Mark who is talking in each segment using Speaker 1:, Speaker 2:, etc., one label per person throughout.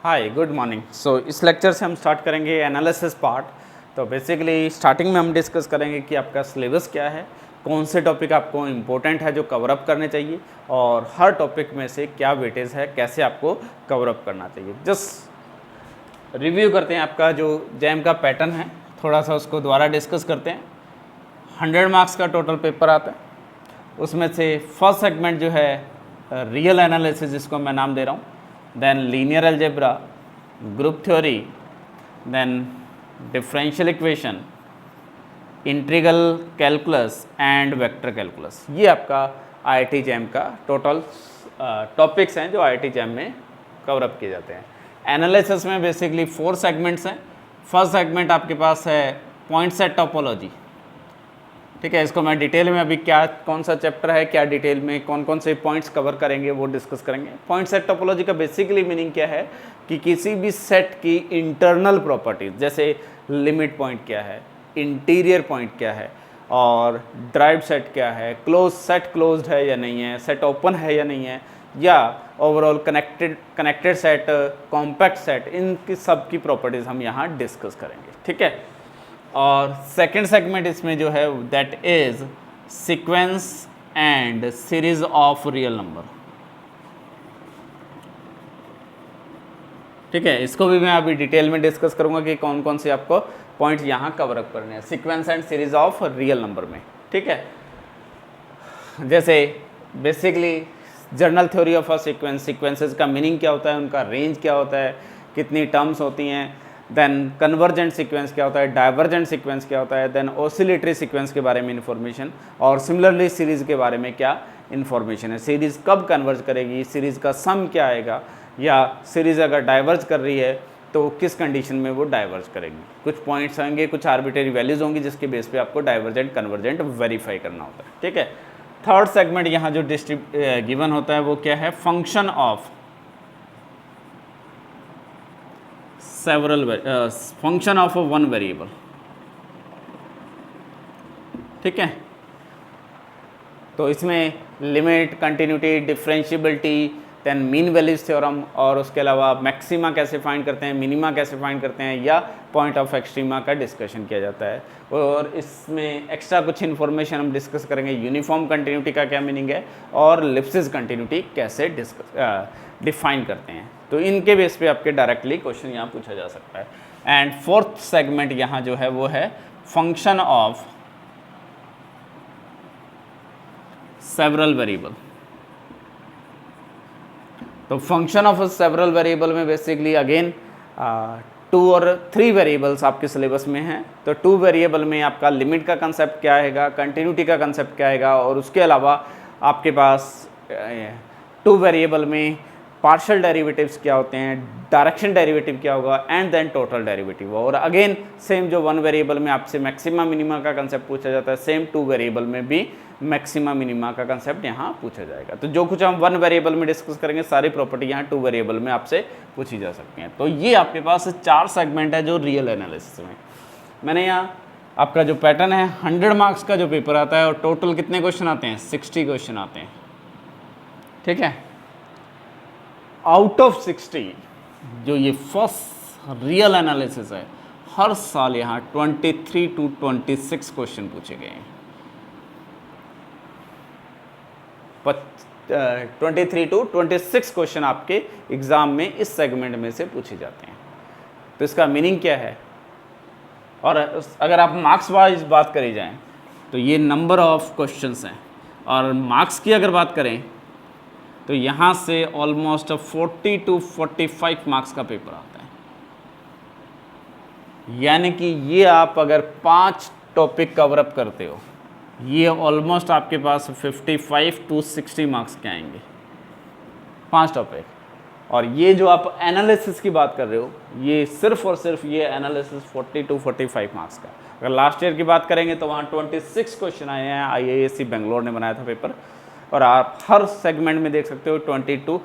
Speaker 1: Hi good morning. सो इस lecture से हम स्टार्ट करेंगे एनालिसिस पार्ट। तो बेसिकली स्टार्टिंग में हम डिस्कस करेंगे कि आपका सिलेबस क्या है, कौन से टॉपिक आपको इम्पोर्टेंट है जो कवर अप करने चाहिए, और हर टॉपिक में से क्या वेटेज है, कैसे आपको कवर अप करना चाहिए। जस्ट रिव्यू करते हैं आपका जो जैम का पैटर्न है, थोड़ा सा उसको दोबारा डिस्कस करते हैं। 100 मार्क्स का टोटल पेपर आता है, उसमें से फर्स्ट सेगमेंट जो है रियल एनालिसिस, जिसको मैं नाम दे रहा हूँ, then linear algebra, group theory, then differential equation, integral calculus and vector calculus। ये आपका IIT जैम का टोटल टॉपिक्स हैं जो IIT जैम में कवर अप किए जाते हैं। एनालिसिस में बेसिकली 4 सेगमेंट्स हैं। फर्स्ट सेगमेंट आपके पास है पॉइंट सेट टोपोलॉजी, ठीक है। इसको मैं डिटेल में अभी क्या कौन सा चैप्टर है, क्या डिटेल में कौन कौन से पॉइंट्स कवर करेंगे वो डिस्कस करेंगे। पॉइंट सेट टोपोलॉजी का बेसिकली मीनिंग क्या है कि किसी भी सेट की इंटरनल प्रॉपर्टीज, जैसे लिमिट पॉइंट क्या है, इंटीरियर पॉइंट क्या है, और ड्राइव सेट क्या है, क्लोज सेट क्लोज्ड है या नहीं है, सेट ओपन है या नहीं है, या overall connected set, compact set, इनकी सब की प्रॉपर्टीज़ हम यहाँ डिस्कस करेंगे, ठीक है। और सेकंड सेगमेंट इसमें जो है that is sequence and series of real number, ठीक है। इसको भी मैं अभी डिटेल में डिस्कस करूंगा कि कौन कौन से आपको पॉइंट्स यहाँ कवर अप करने हैं sequence and series of real number में, ठीक है। जैसे basically general theory of a sequence, sequences का मीनिंग क्या होता है, उनका रेंज क्या होता है, कितनी टर्म्स होती हैं, देन कन्वर्जेंट सीक्वेंस क्या होता है, डाइवर्जेंट सीक्वेंस क्या होता है, देन ऑसिलेटरी सीक्वेंस के बारे में इन्फॉर्मेशन, और सिमिलरली सीरीज़ के बारे में क्या इन्फॉर्मेशन है, सीरीज़ कब कन्वर्ज करेगी, सीरीज़ का सम क्या आएगा, या सीरीज़ अगर डाइवर्ज कर रही है तो किस कंडीशन में वो डाइवर्ज करेगी। कुछ पॉइंट्स होंगे, कुछ आर्बिट्रेरी वैल्यूज़ होंगी जिसके बेस पे आपको डाइवर्जेंट कन्वर्जेंट वेरीफाई करना होता है, ठीक है। थर्ड सेगमेंट यहाँ जो गिवन होता है वो क्या है, function of several function of one variable, ठीक है। तो इसमें limit, continuity, differentiability, then mean values theorem, और उसके अलावा मैक्सिमा कैसे फाइंड करते हैं, मिनिमा कैसे फाइंड करते हैं, या पॉइंट ऑफ एक्सट्रीमा का डिस्कशन किया जाता है। और इसमें एक्स्ट्रा कुछ इन्फॉर्मेशन हम डिस्कस करेंगे, यूनिफॉर्म कंटिन्यूटी का क्या मीनिंग है, और लिप्सिस कंटिन्यूटी कैसे डिफाइन करते हैं। तो इनके बेस पे आपके डायरेक्टली क्वेश्चन यहाँ पूछा जा सकता है। एंड फोर्थ सेगमेंट यहाँ जो है वो है फंक्शन ऑफ सेवरल वेरिएबल। तो फंक्शन ऑफ सेवरल वेरिएबल में बेसिकली अगेन 2 और 3 वेरिएबल्स आपके सिलेबस में हैं। तो 2 वेरिएबल में आपका लिमिट का कंसेप्ट क्या आएगा, कंटिन्यूटी का कंसेप्ट क्या आएगा, और उसके अलावा आपके पास 2 वेरिएबल में पार्शियल डेरिवेटिव्स क्या होते हैं, डायरेक्शन डेरिवेटिव क्या होगा, एंड देन टोटल डेरिवेटिव। और अगेन सेम जो 1 वेरिएबल में आपसे मैक्सिमा मिनिमा का कंसेप्ट पूछा जाता है, सेम 2 वेरिएबल में भी मैक्सिमा मिनिमा का कंसेप्ट यहाँ पूछा जाएगा। तो जो कुछ हम 1 वेरिएबल में डिस्कस करेंगे, सारी प्रॉपर्टी यहाँ 2 वेरिएबल में आपसे पूछी जा सकती हैं। तो ये आपके पास 4 सेगमेंट है जो रियल एनालिसिस में। मैंने यहाँ आपका जो पैटर्न है 100 मार्क्स का जो पेपर आता है, और टोटल कितने क्वेश्चन आते हैं, 60 क्वेश्चन आते हैं, ठीक है। आउट ऑफ 60 जो ये फर्स्ट रियल एनालिसिस है, हर साल यहाँ 23 to 26 क्वेश्चन पूछे गए हैं। 23 to 26 क्वेश्चन आपके एग्जाम में इस सेगमेंट में से पूछे जाते हैं। तो इसका मीनिंग क्या है, और अगर आप मार्क्स वाइज बात करी जाए तो ये नंबर ऑफ क्वेश्चंस हैं, और मार्क्स की अगर बात करें तो यहाँ से ऑलमोस्ट 40 to 45 मार्क्स का पेपर आता है। यानी कि ये आप अगर 5 टॉपिक कवर अप करते हो, ये ऑलमोस्ट आपके पास 55 to 60 मार्क्स के आएंगे, 5 टॉपिक। और ये जो आप एनालिसिस की बात कर रहे हो, ये सिर्फ और सिर्फ ये एनालिसिस 40 to 45 मार्क्स का। अगर लास्ट ईयर की बात करेंगे तो वहाँ 26 क्वेश्चन आए हैं, IISc बेंगलोर ने बनाया था पेपर, और आप हर सेगमेंट में देख सकते हो 20 to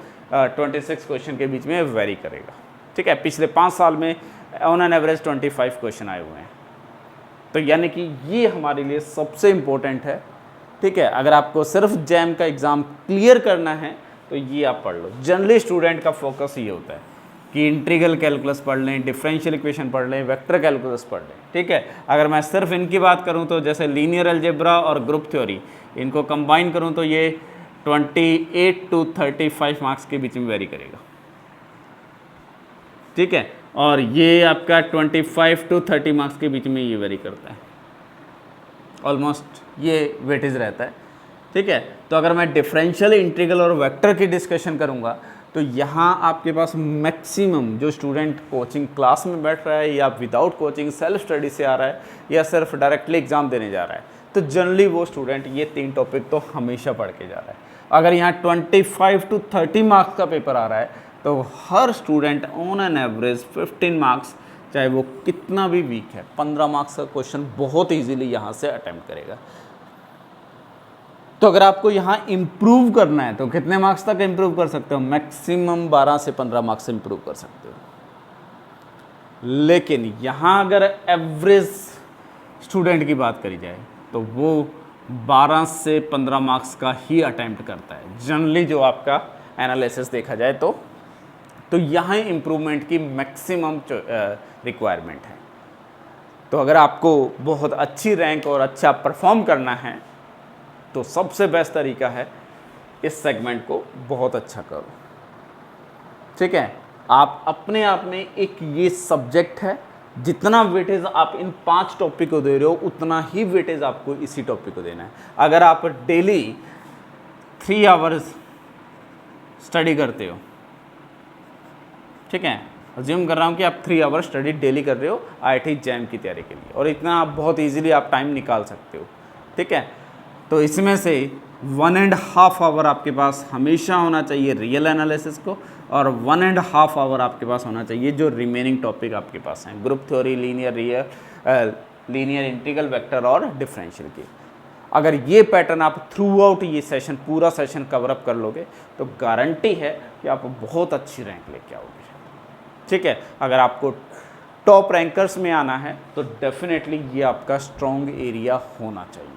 Speaker 1: 26 क्वेश्चन के बीच में वेरी करेगा, ठीक है। पिछले 5 साल में ऑन एन एवरेज 25 क्वेश्चन आए हुए हैं। तो यानी कि ये हमारे लिए सबसे इम्पोर्टेंट है, ठीक है। अगर आपको सिर्फ जैम का एग्ज़ाम क्लियर करना है तो ये आप पढ़ लो। जनरली स्टूडेंट का फोकस ये होता है कि इंटीग्रल कैलकुलस पढ़ लें, डिफरेंशियल इक्वेशन पढ़ लें, वेक्टर कैलकुलस पढ़ लें, ठीक है। अगर मैं सिर्फ इनकी बात करूं तो जैसे लीनियर अलजेब्रा और ग्रुप थ्योरी, इनको कंबाइन करूं तो ये 28 to 35 मार्क्स के बीच में वेरी करेगा, ठीक है। और ये आपका 25 to 30 मार्क्स के बीच में ये वेरी करता है, ऑलमोस्ट ये वेटेज रहता है, ठीक है। तो अगर मैं डिफरेंशियल, इंटीग्रल और वेक्टर की डिस्कशन करूंगा तो यहाँ आपके पास मैक्सिमम जो स्टूडेंट कोचिंग क्लास में बैठ रहा है या विदाउट कोचिंग सेल्फ स्टडी से आ रहा है या सिर्फ डायरेक्टली एग्जाम देने जा रहा है, तो जनरली वो स्टूडेंट ये 3 टॉपिक तो हमेशा पढ़ के जा रहा है। अगर यहाँ 25 to 30 मार्क्स का पेपर आ रहा है तो हर student on an average 15 marks, चाहे वो कितना भी वीक है, 15 मार्क्स का क्वेश्चन बहुत ईजीली यहाँ से अटेम्प्ट करेगा। तो अगर आपको यहाँ इम्प्रूव करना है तो कितने मार्क्स तक इम्प्रूव कर सकते हो? मैक्सिमम 12 से 15 मार्क्स इम्प्रूव कर सकते हो। लेकिन यहाँ अगर एवरेज स्टूडेंट की बात करी जाए तो वो 12 से 15 मार्क्स का ही अटेम्प्ट करता है जनरली, जो आपका एनालिसिस देखा जाए तो यहाँ इम्प्रूवमेंट की मैक्सिमम रिक्वायरमेंट है। तो अगर आपको बहुत अच्छी रैंक और अच्छा परफॉर्म करना है तो सबसे बेस्ट तरीका है इस सेगमेंट को बहुत अच्छा करो, ठीक है। आप अपने आप में एक ये सब्जेक्ट है, जितना वेटेज आप इन 5 टॉपिक को दे रहे हो उतना ही वेटेज आपको इसी टॉपिक को देना है। अगर आप डेली 3 आवर्स स्टडी करते हो, ठीक है, अज्यूम कर रहा हूँ कि आप 3 आवर्स स्टडी डेली कर रहे हो IIT जैम की तैयारी के लिए, और इतना आप बहुत ईजिली आप टाइम निकाल सकते हो, ठीक है। तो इसमें से 1.5 आवर आपके पास हमेशा होना चाहिए रियल एनालिसिस को, और 1.5 आवर आपके पास होना चाहिए जो रिमेनिंग टॉपिक आपके पास हैं, group theory, linear integral, vector और डिफरेंशियल की। अगर ये पैटर्न आप थ्रू आउट ये सेशन, पूरा सेशन कवर अप कर लोगे तो गारंटी है कि आप बहुत अच्छी रैंक लेके आओगे, ठीक है। अगर आपको टॉप रैंकर्स में आना है तो डेफिनेटली ये आपका स्ट्रॉन्ग एरिया होना चाहिए,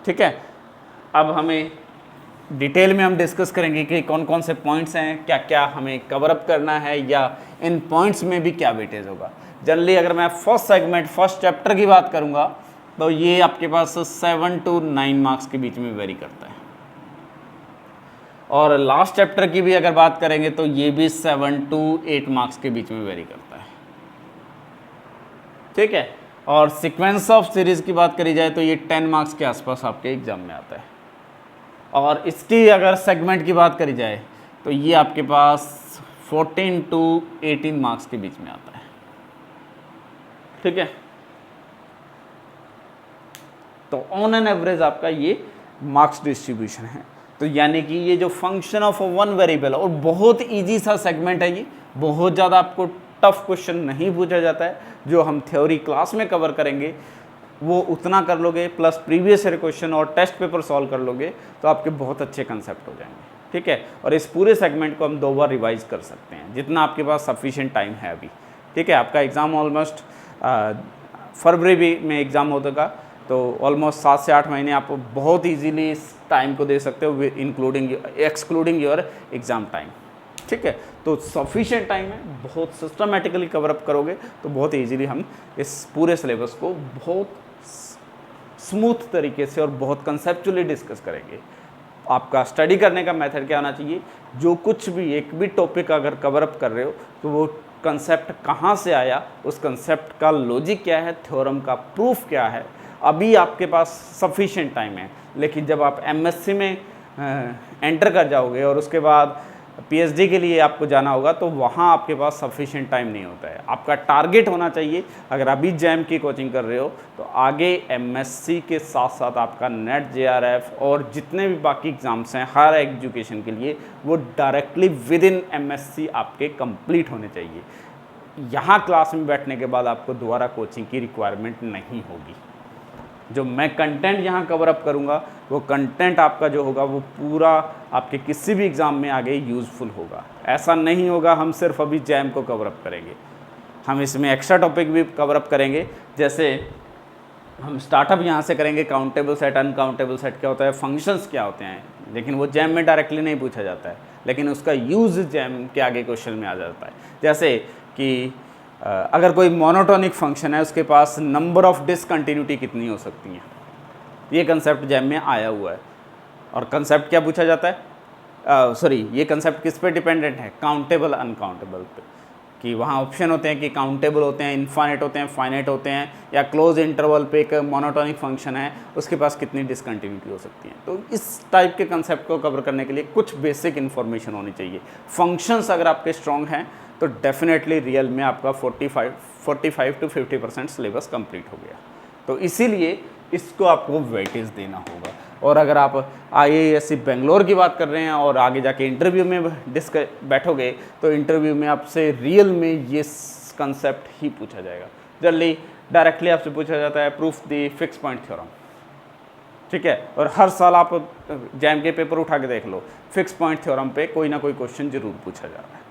Speaker 1: ठीक है। अब हमें डिटेल में हम डिस्कस करेंगे कि कौन कौन से पॉइंट्स हैं, क्या क्या हमें कवर अप करना है, या इन पॉइंट्स में भी क्या वेटेज होगा। जनरली अगर मैं फर्स्ट सेगमेंट, फर्स्ट चैप्टर की बात करूंगा तो ये आपके पास 7 to 9 मार्क्स के बीच में वेरी करता है, और लास्ट चैप्टर की भी अगर बात करेंगे तो ये भी 7 to 8 मार्क्स के बीच में वेरी करता है, ठीक है। और सीक्वेंस ऑफ सीरीज की बात करी जाए तो ये 10 मार्क्स के आसपास आपके एग्जाम में आता है, और इसकी अगर सेगमेंट की बात करी जाए तो ये आपके पास 14 to 18 मार्क्स के बीच में आता है, ठीक है। तो ऑन एन एवरेज आपका ये मार्क्स डिस्ट्रीब्यूशन है। तो यानी कि ये जो फंक्शन ऑफ वन वेरिएबल, और बहुत इजी सा सेगमेंट है ये, बहुत ज़्यादा आपको टफ क्वेश्चन नहीं पूछा जाता है। जो हम थ्योरी क्लास में कवर करेंगे वो उतना कर लोगे, प्लस प्रीवियस ईयर क्वेश्चन और टेस्ट पेपर सॉल्व कर लोगे तो आपके बहुत अच्छे कंसेप्ट हो जाएंगे, ठीक है। और इस पूरे सेगमेंट को हम 2 बार रिवाइज कर सकते हैं जितना आपके पास सफिशिएंट टाइम है अभी, ठीक है। आपका एग्ज़ाम ऑलमोस्ट फरवरी में एग्ज़ाम होगा, तो ऑलमोस्ट 7 से 8 महीने आप बहुत ईजीली इस टाइम को दे सकते हो, एक्सक्लूडिंग योर एग्ज़ाम टाइम, ठीक है। तो सफिशिएंट टाइम है, बहुत सिस्टमेटिकली कवर अप करोगे तो बहुत इजीली हम इस पूरे सिलेबस को बहुत स्मूथ तरीके से और बहुत कंसेप्चुअली डिस्कस करेंगे। आपका स्टडी करने का मेथड क्या होना चाहिए, जो कुछ भी एक भी टॉपिक अगर कवर अप कर रहे हो तो वो कंसेप्ट कहाँ से आया, उस कंसेप्ट का लॉजिक क्या है, थ्योरम का प्रूफ क्या है, अभी आपके पास सफिशिएंट टाइम है। लेकिन जब आप MSc में एंटर कर जाओगे और उसके बाद PhD के लिए आपको जाना होगा तो वहाँ आपके पास सफिशिएंट टाइम नहीं होता है। आपका टारगेट होना चाहिए, अगर अभी जैम की कोचिंग कर रहे हो तो आगे MSc के साथ साथ आपका नेट, JRF और जितने भी बाकी एग्ज़ाम्स हैं हायर एजुकेशन के लिए, वो डायरेक्टली विद इन MSc आपके कंप्लीट होने चाहिए। यहाँ क्लास में बैठने के बाद आपको दोबारा कोचिंग की रिक्वायरमेंट नहीं होगी। जो मैं कंटेंट यहाँ कवर अप करूँगा वो कंटेंट आपका जो होगा वो पूरा आपके किसी भी एग्ज़ाम में आगे यूज़फुल होगा। ऐसा नहीं होगा हम सिर्फ अभी जैम को कवर अप करेंगे, हम इसमें एक्स्ट्रा टॉपिक भी कवर अप करेंगे। जैसे हम स्टार्टअप यहाँ से करेंगे, काउंटेबल सेट, अनकाउंटेबल सेट क्या होता है, फंक्शंस क्या होते हैं, लेकिन वो जैम में डायरेक्टली नहीं पूछा जाता है। लेकिन उसका यूज़ जैम के आगे क्वेश्चन में आ जाता है। जैसे कि अगर कोई मोनोटोनिक फंक्शन है, उसके पास नंबर ऑफ डिसकंटिन्यूटी कितनी हो सकती हैं, ये कंसेप्ट जैम में आया हुआ है। और कंसेप्ट क्या पूछा जाता है, ये कंसेप्ट किस पे डिपेंडेंट है, काउंटेबल अनकाउंटेबल पे, कि वहाँ ऑप्शन होते हैं कि काउंटेबल होते हैं, इनफाइनाइट होते हैं, फाइनाइट होते हैं, या क्लोज इंटरवल पे एक मोनोटोनिक फंक्शन है उसके पास कितनी डिसकंटिन्यूटी हो सकती है। तो इस टाइप के कंसेप्ट को कवर करने के लिए कुछ बेसिक इन्फॉर्मेशन होनी चाहिए। फंक्शंस अगर आपके स्ट्रॉन्ग हैं तो डेफिनेटली रियल में आपका 45 to 50% सिलेबस कंप्लीट हो गया। तो इसीलिए इसको आपको वेटेज देना होगा। और अगर आप IISc बेंगलोर की बात कर रहे हैं और आगे जाके इंटरव्यू में बैठोगे तो इंटरव्यू में आपसे रियल में ये कंसेप्ट ही पूछा जाएगा। जनरली डायरेक्टली आपसे पूछा जाता है proof the fix point theorem, ठीक है। और हर साल आप जैम के पेपर उठा के देख लो, फिक्स पॉइंट थ्योरम पे कोई ना कोई क्वेश्चन जरूर पूछा जा रहा है,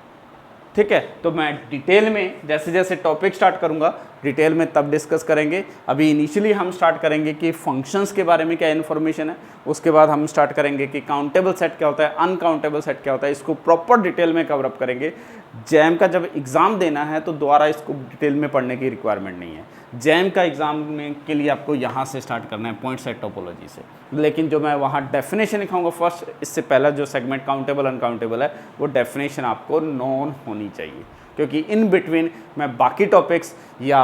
Speaker 1: ठीक है। तो मैं डिटेल में जैसे जैसे टॉपिक स्टार्ट करूंगा डिटेल में तब डिस्कस करेंगे। अभी इनिशियली हम स्टार्ट करेंगे कि फंक्शंस के बारे में क्या इन्फॉर्मेशन है, उसके बाद हम स्टार्ट करेंगे कि काउंटेबल सेट क्या होता है, अनकाउंटेबल सेट क्या होता है, इसको प्रॉपर डिटेल में कवर अप करेंगे। जैम का जब एग्ज़ाम देना है तो दोबारा इसको डिटेल में पढ़ने की रिक्वायरमेंट नहीं है। जैम का एग्ज़ाम में के लिए आपको यहाँ से स्टार्ट करना है, पॉइंट सेट टोपोलॉजी से। लेकिन जो मैं वहाँ डेफिनेशन लिखाऊंगा फर्स्ट, इससे पहला जो सेगमेंट काउंटेबल अनकाउंटेबल है वो डेफिनेशन आपको नोन होनी चाहिए, क्योंकि इन बिटवीन मैं बाकी टॉपिक्स या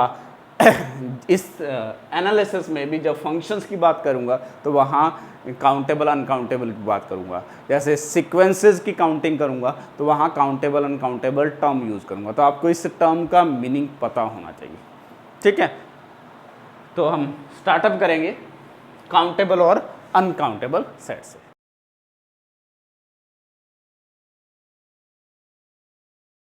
Speaker 1: इस एनालिसिस में भी जब फंक्शंस की बात करूंगा तो वहाँ काउंटेबल अनकाउंटेबल की बात करूंगा। जैसे सीक्वेंसेस की काउंटिंग करूंगा तो वहाँ काउंटेबल अनकाउंटेबल टर्म यूज़ करूंगा। तो आपको इस टर्म का मीनिंग पता होना चाहिए, ठीक है। तो हम स्टार्टअप करेंगे काउंटेबल और अनकाउंटेबल सेट से।